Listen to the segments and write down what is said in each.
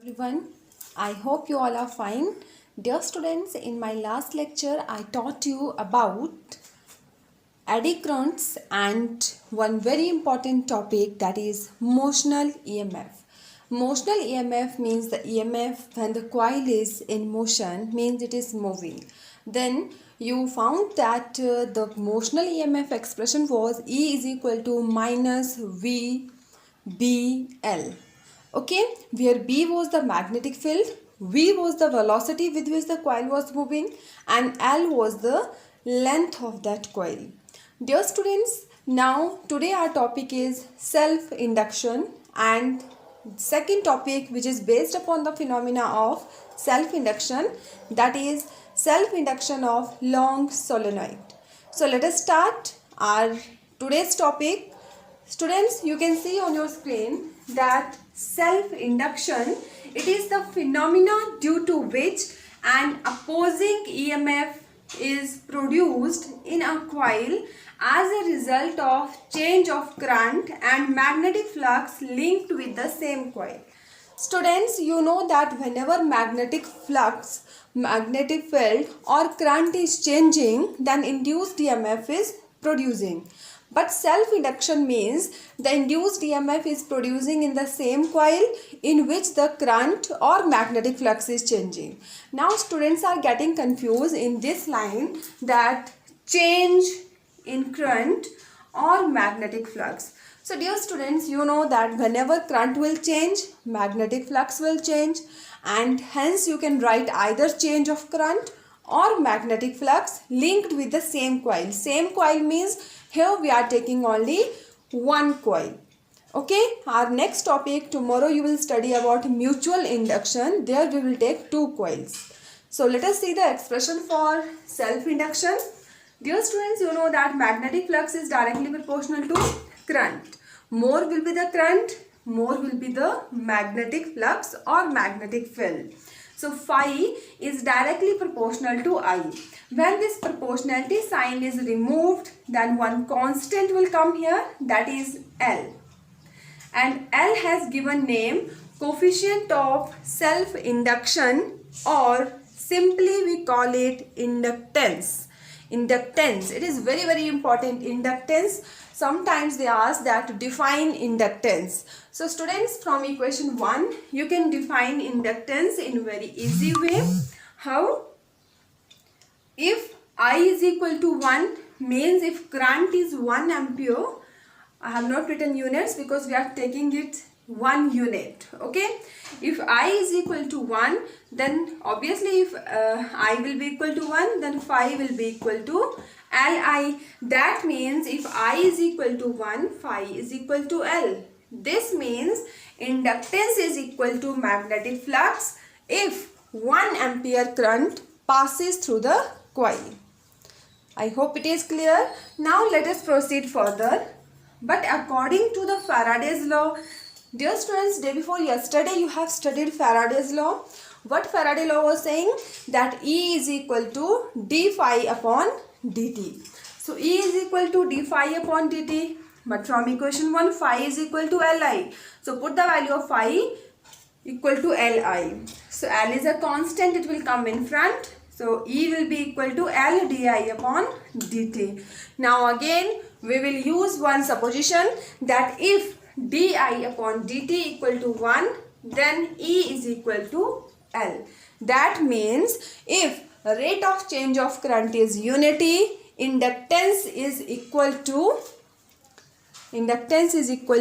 Everyone, I hope you all are fine. Dear students, in my last lecture, I taught you about eddy currents and one very important topic, that is motional EMF. Motional EMF means the EMF when the coil is in motion, means it is moving. Then you found that the motional EMF expression was E is equal to minus V BL. Okay, where B was the magnetic field, V was the velocity with which the coil was moving, and L was the length of that coil. Dear students, now today our topic is self-induction, and second topic which is based upon the phenomena of self-induction, that is self-induction of long solenoid. So let us start our today's topic. Students, you can see on your screen that self-induction, it is the phenomena due to which an opposing EMF is produced in a coil as a result of change of current and magnetic flux linked with the same coil. Students, you know that whenever magnetic flux, magnetic field or current is changing, then induced EMF is producing. But self-induction means the induced EMF is producing in the same coil in which the current or magnetic flux is changing. Now students are getting confused in this line that change in current or magnetic flux. So dear students, you know that whenever current will change, magnetic flux will change, and hence you can write either change of current or magnetic flux linked with the same coil. Same coil means here we are taking only one coil. Okay, our next topic, tomorrow you will study about mutual induction. There we will take two coils. So let us see the expression for self-induction. Dear students, you know that magnetic flux is directly proportional to current. More will be the current, more will be the magnetic flux or magnetic field. So phi is directly proportional to I. When this proportionality sign is removed, then one constant will come here, that is L. And L has given name coefficient of self-induction, or simply we call it inductance. Inductance, it is very important. Inductance, sometimes they ask that to define inductance. So students, from equation 1 you can define inductance in very easy way. How? If I is equal to 1 means if current is 1 ampere, I have not written units because we are taking it 1 unit. Okay, if I is equal to 1, then obviously if I will be equal to 1, then phi will be equal to Li. That means if I is equal to 1, phi is equal to L. This means inductance is equal to magnetic flux if 1 ampere current passes through the coil. I hope it is clear. Now let us proceed further. But according to the Faraday's law, dear students, day before yesterday you have studied Faraday's law. What Faraday law was saying? That E is equal to d phi upon dt. So E is equal to d phi upon dt. But from equation 1, phi is equal to Li. So put the value of phi equal to Li. So L is a constant, it will come in front. So E will be equal to L di upon dt. Now again we will use one supposition, that if di upon dt equal to 1, then E is equal to L. That means if rate of change of current is unity, inductance is equal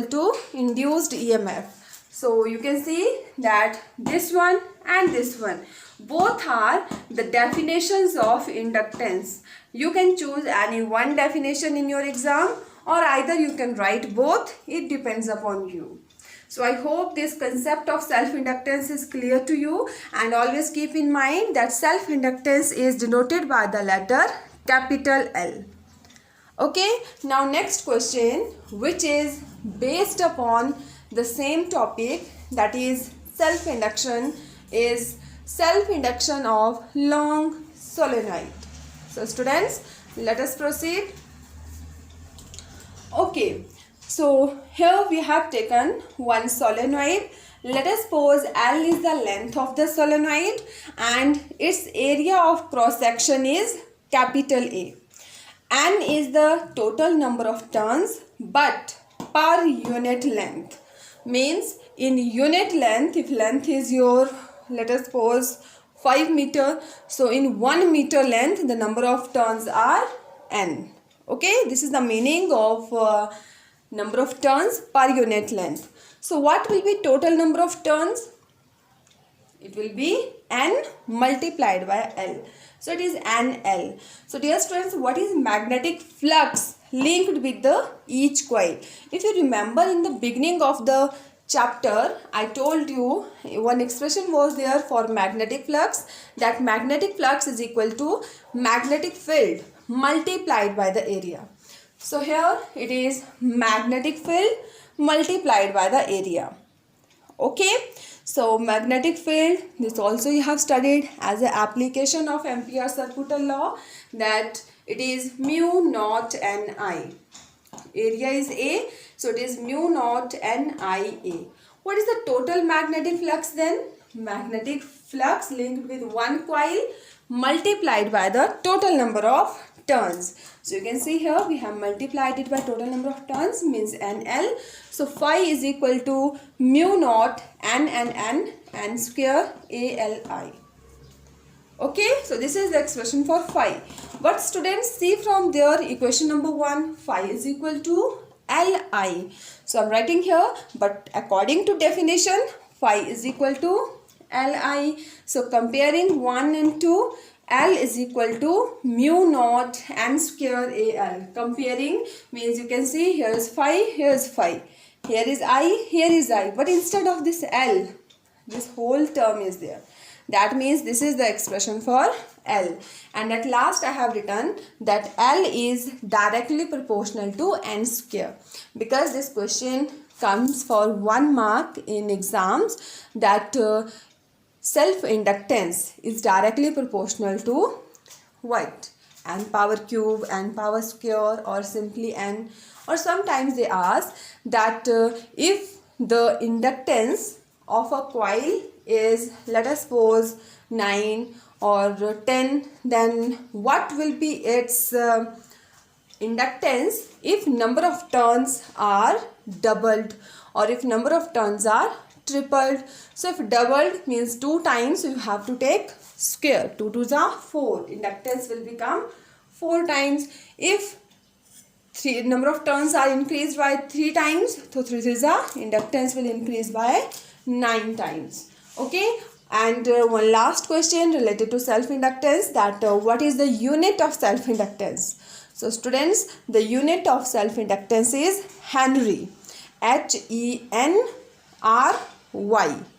to induced EMF. So you can see that this one and this one, both are the definitions of inductance. You can choose any one definition in your exam, or either you can write both. It depends upon you. So I hope this concept of self-inductance is clear to you, and always keep in mind that self-inductance is denoted by the letter capital L. Okay, now next question, which is based upon the same topic, that is self-induction, is self-induction of long solenoid. So students, let us proceed. Okay, so here we have taken one solenoid Let us suppose L is the length of the solenoid and its area of cross section is capital A. N is the total number of turns but per unit length. Means in unit length, if length is your, let us suppose 5 meter, so in 1 meter length the number of turns are N. Okay, this is the meaning of number of turns per unit length. So what will be total number of turns? It will be N multiplied by L. So it is NL. So dear students, what is magnetic flux linked with the each coil? If you remember in the beginning of the chapter, I told you one expression was there for magnetic flux, that magnetic flux is equal to magnetic field multiplied by the area. So here it is magnetic field multiplied by the area. Okay, so magnetic field, this also you have studied as an application of Ampere's circuital law, that it is mu naught Ni. Area is A, so it is mu naught Nia. What is the total magnetic flux then? Magnetic flux linked with one coil multiplied by the total number of turns. So you can see here we have multiplied it by total number of turns, means NL. So phi is equal to mu naught N square ALI. Okay, so this is the expression for phi. But students, see from there equation number 1, phi is equal to Li. So I am writing here, but according to definition, phi is equal to Li. So comparing 1 and 2, L is equal to mu naught N square AL. Comparing means you can see here is phi, here is phi. Here is I, here is I. But instead of this L, this whole term is there. That means this is the expression for L. And at last I have written that L is directly proportional to N square. Because this question comes for 1 mark in exams, that self-inductance is directly proportional to what? N power cube, N power square, or simply N. Or sometimes they ask that if the inductance of a coil is, let us suppose 9 or 10, then what will be its inductance if number of turns are doubled or if number of turns are tripled. So if doubled means 2 times, you have to take square. 2 2s are 4. Inductance will become 4 times. If number of turns are increased by 3 times, so 3 3s are inductance will increase by 9 times. Okay, and one last question related to self-inductance, that what is the unit of self-inductance? So students, the unit of self-inductance is Henry. Henry.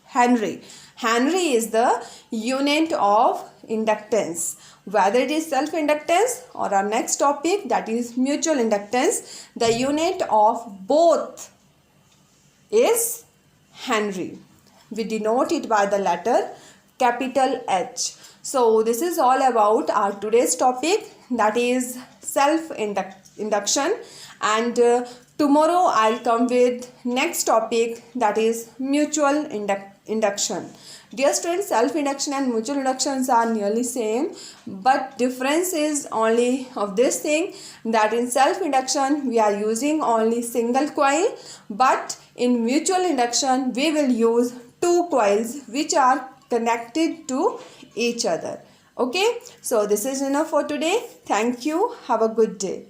Henry. Henry is the unit of inductance. Whether it is self-inductance or our next topic, that is mutual inductance, the unit of both is Henry. We denote it by the letter capital H. So this is all about our today's topic, that is self-induction, and tomorrow I'll come with next topic, that is mutual induction. Dear students, self-induction and mutual inductions are nearly same, but difference is only of this thing, that in self-induction we are using only single coil, but in mutual induction we will use 2 coils which are connected to each other. Okay, so this is enough for today. Thank you. Have a good day.